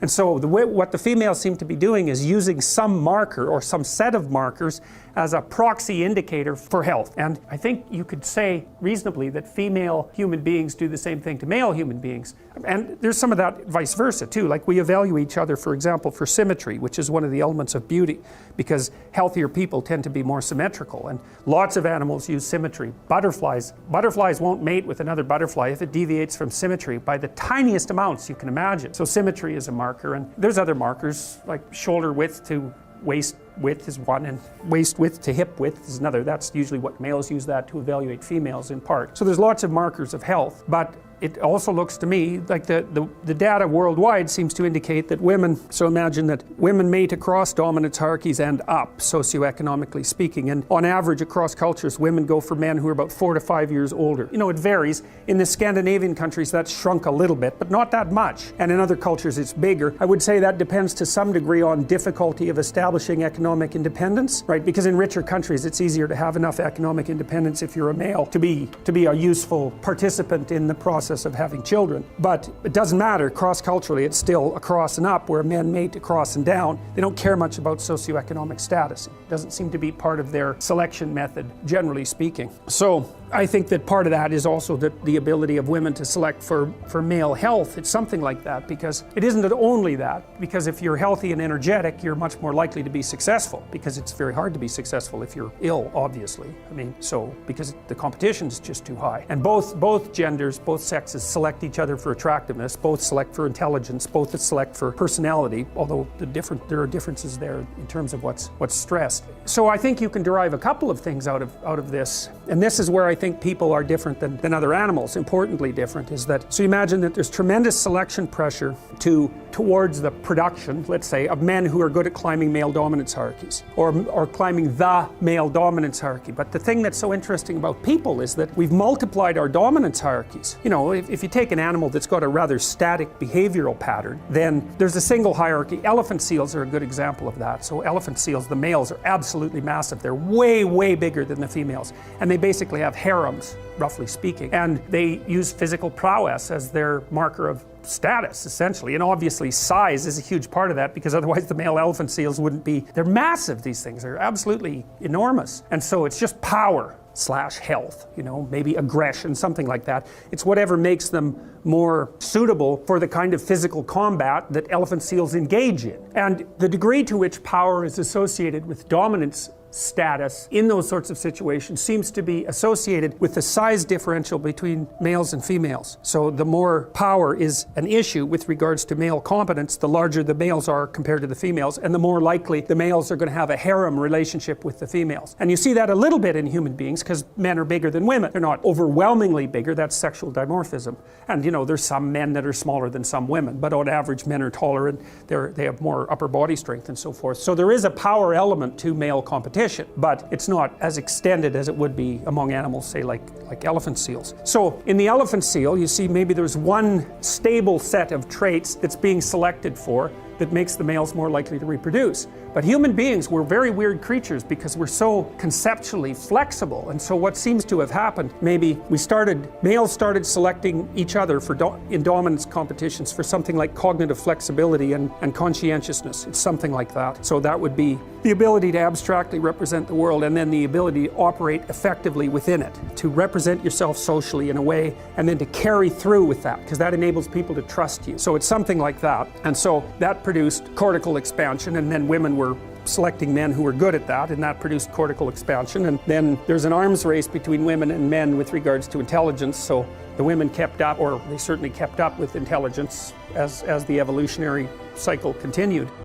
And so what the females seem to be doing is using some marker or some set of markers as a proxy indicator for health. And I think you could say reasonably that female human beings do the same thing to male human beings. And there's some of that vice versa too. Like we evaluate each other, for example, for symmetry, which is one of the elements of beauty, because healthier people tend to be more symmetrical. And lots of animals use symmetry. Butterflies won't mate with another butterfly if it deviates from symmetry by the tiniest amounts you can imagine. So symmetry is a marker, and there's other markers like shoulder width to waist width is one, and waist width to hip width is another. That's usually what males use that to evaluate females in part. So there's lots of markers of health, but it also looks to me like the data worldwide seems to indicate that women, so imagine that women mate across dominance hierarchies and up, socioeconomically speaking, and on average across cultures, women go for men who are about 4 to 5 years older. You know, it varies. In the Scandinavian countries, that's shrunk a little bit, but not that much. And in other cultures, it's bigger. I would say that depends to some degree on difficulty of establishing economic independence, right? Because in richer countries, it's easier to have enough economic independence if you're a male to be a useful participant in the process of having children. But it doesn't matter. Cross-culturally, it's still across and up, where men mate across and down. They don't care much about socioeconomic status. It doesn't seem to be part of their selection method, generally speaking. So I think that part of that is also the ability of women to select for male health. It's something like that, because it isn't only that, because if you're healthy and energetic, you're much more likely to be successful, because it's very hard to be successful if you're ill, obviously. I mean, so because the competition is just too high. And both genders, both sexes select each other for attractiveness, both select for intelligence, both select for personality, although there are differences there in terms of what's stressed. So I think you can derive a couple of things out of this, and this is where I think people are different than other animals. Importantly different is that, so you imagine that there's tremendous selection pressure towards the production, let's say, of men who are good at climbing male dominance hierarchies, or climbing the male dominance hierarchy. But the thing that's so interesting about people is that we've multiplied our dominance hierarchies. You know, if you take an animal that's got a rather static behavioral pattern, then there's a single hierarchy. Elephant seals are a good example of that. So elephant seals, the males are absolutely massive. They're way, way bigger than the females. And they basically have harems, roughly speaking. And they use physical prowess as their marker of status, essentially. And obviously size is a huge part of that, because otherwise the male elephant seals wouldn't be, they're massive, these things. They're absolutely enormous. And so it's just power / health, you know, maybe aggression, something like that. It's whatever makes them more suitable for the kind of physical combat that elephant seals engage in. And the degree to which power is associated with dominance status in those sorts of situations seems to be associated with the size differential between males and females. So the more power is an issue with regards to male competence, the larger the males are compared to the females, and the more likely the males are going to have a harem relationship with the females. And you see that a little bit in human beings, because men are bigger than women. They're not overwhelmingly bigger. That's sexual dimorphism. And you know, there's some men that are smaller than some women, but on average men are taller, and they have more upper body strength and so forth. So there is a power element to male competition, but it's not as extended as it would be among animals, say like elephant seals. So in the elephant seal, you see maybe there's one stable set of traits that's being selected for that makes the males more likely to reproduce. But human beings, we're very weird creatures because we're so conceptually flexible. And so what seems to have happened, maybe males started selecting each other in dominance competitions for something like cognitive flexibility and conscientiousness. It's something like that. So that would be the ability to abstractly represent the world, and then the ability to operate effectively within it, to represent yourself socially in a way, and then to carry through with that, because that enables people to trust you. So it's something like that. And so that produced cortical expansion, and then women were selecting men who were good at that, and that produced cortical expansion. And then there's an arms race between women and men with regards to intelligence. So the women kept up, or they certainly kept up with intelligence as the evolutionary cycle continued.